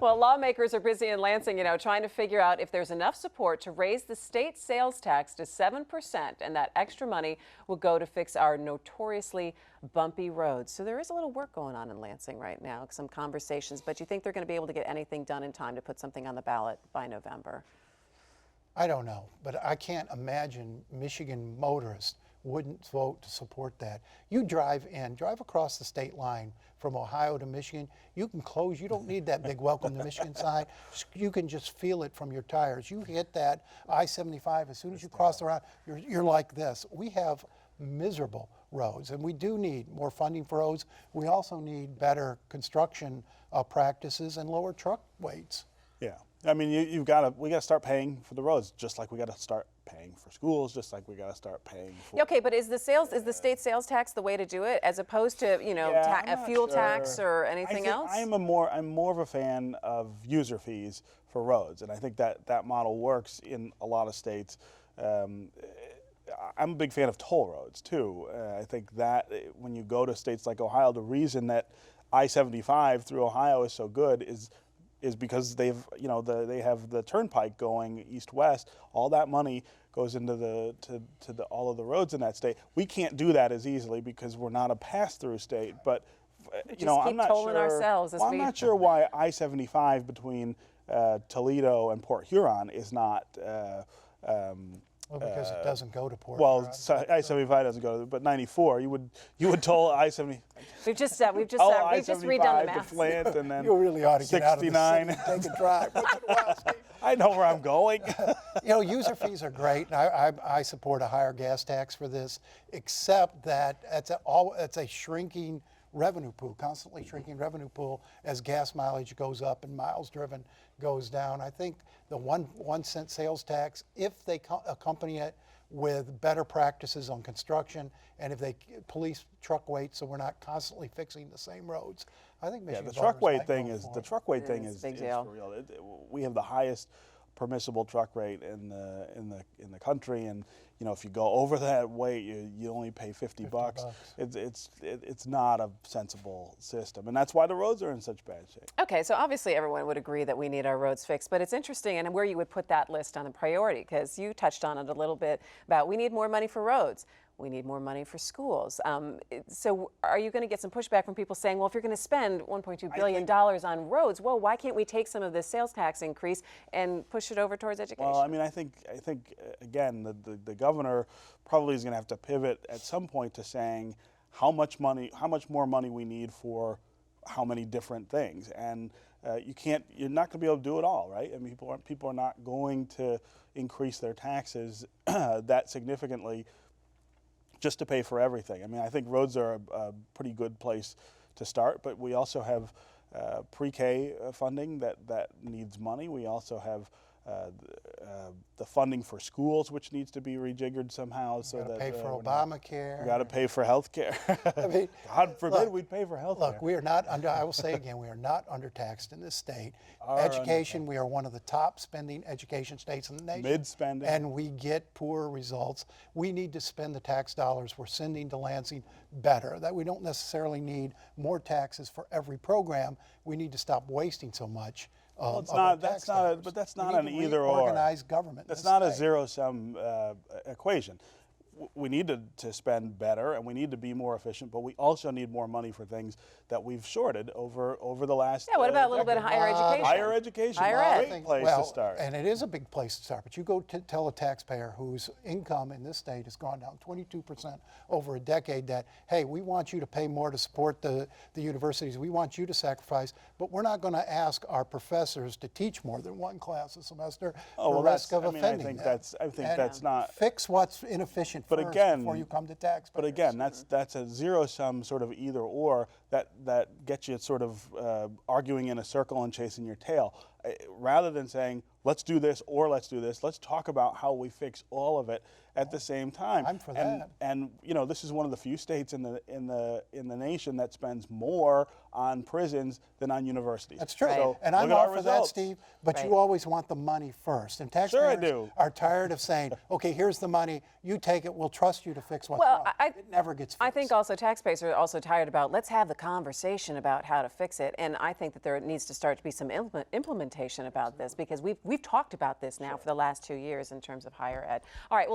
Well, lawmakers are busy in Lansing, trying to figure out if there's enough support to raise the state sales tax to 7%, and that extra money will go to fix our notoriously bumpy roads. So there is a little work going on in Lansing right now, some conversations, but you think they're going to be able to get anything done in time to put something on the ballot by November? I don't know, but I can't imagine Michigan motorists wouldn't vote to support that. You drive across the state line from Ohio to Michigan, you can close, you don't need that big welcome to Michigan sign. You can just feel it from your tires. You hit that I-75, as soon as you cross the road, you're like this. We have miserable roads, and we do need more funding for roads. We also need better construction practices and lower truck weights. Yeah, I mean, we got to start paying for the roads, just like we got to start paying for schools, just like we got to start paying for. Okay, but is the state sales tax the way to do it, as opposed to a fuel tax or anything else? I'm more of a fan of user fees for roads, and I think that model works in a lot of states. I'm a big fan of toll roads too. I think that when you go to states like Ohio, the reason that I-75 through Ohio is so good is because they have the turnpike going east-west. All that money goes into all of the roads in that state. We can't do that as easily because we're not a pass-through state. But I'm not sure. Ourselves I'm not sure why I-75 between Toledo and Port Huron is not. Well, because it doesn't go to Port Well, Huron. I-75 doesn't go to, but 94, you would toll I-70. We've just redone the math. To Flint, and then you really ought to get 69. out of the city and take a drive. Once in a while, Steve. I know where I'm going. User fees are great, and I support a higher gas tax for this, except that it's a shrinking revenue pool, constantly shrinking revenue pool as gas mileage goes up and miles driven goes down. I think the 1 cent sales tax, if they accompany it with better practices on construction, and if they police truck weight so we're not constantly fixing the same roads, I think Michigan the truck weight thing is is for real. We have the highest permissible truck rate in the country, and if you go over that weight, you only pay 50 bucks. It's not a sensible system, and that's why the roads are in such bad shape. Okay, so obviously everyone would agree that we need our roads fixed, but it's interesting and where you would put that list on the priority, because you touched on it a little bit about we need more money for roads. We need more money for schools. So are you going to get some pushback from people saying, well, if you're going to spend $1.2 billion on roads, well, why can't we take some of this sales tax increase and push it over towards education? Well, I mean, I think again, the governor probably is going to have to pivot at some point to saying how much more money we need for how many different things. And you're not going to be able to do it all, right? I mean, people are not going to increase their taxes that significantly just to pay for everything. I mean, I think roads are a pretty good place to start, but we also have pre-K funding that needs money. We also have the funding for schools, which needs to be rejiggered somehow. So that pay for Obamacare. We got to pay for health care. I mean, God forbid we'd pay for health care. Look, we are not I will say again, we are not undertaxed in this state. Education, we are one of the top spending education states in the nation. Mid-spending. And we get poor results. We need to spend the tax dollars we're sending to Lansing better. That we don't necessarily need more taxes for every program. We need to stop wasting so much. Well, that's not an either or. Organized government. That's not a zero-sum equation. We need to spend better, and we need to be more efficient, but we also need more money for things that we've shorted over the last. Yeah, what about a little bit of higher education? Higher education, great place to start. And it is a big place to start. But you go to tell a taxpayer whose income in this state has gone down 22% over a decade that, hey, we want you to pay more to support the universities. We want you to sacrifice, but we're not going to ask our professors to teach more than one class a semester for risk of offending them. I think that's not. Fix what's inefficient but first again, before you come to taxpayers. But again, that's a zero-sum sort of either or that gets you sort of arguing in a circle and chasing your tail. rather than saying let's do this or let's do this, let's talk about how we fix all of it at the same time. I'm for that. And you know, this is one of the few states in the nation that spends more on prisons than on universities. That's true. Right. So And look I'm at our all for that, results. Steve, but Right. you always want the money first. And Sure I taxpayers do. are tired of saying, okay, here's the money, you take it, we'll trust you to fix what's Well, wrong. It never gets fixed. I think also taxpayers are also tired about, let's have the conversation about how to fix it. And I think that there needs to start to be some implementation about this, because we've talked about this now for the last 2 years in terms of higher ed. All right. Well,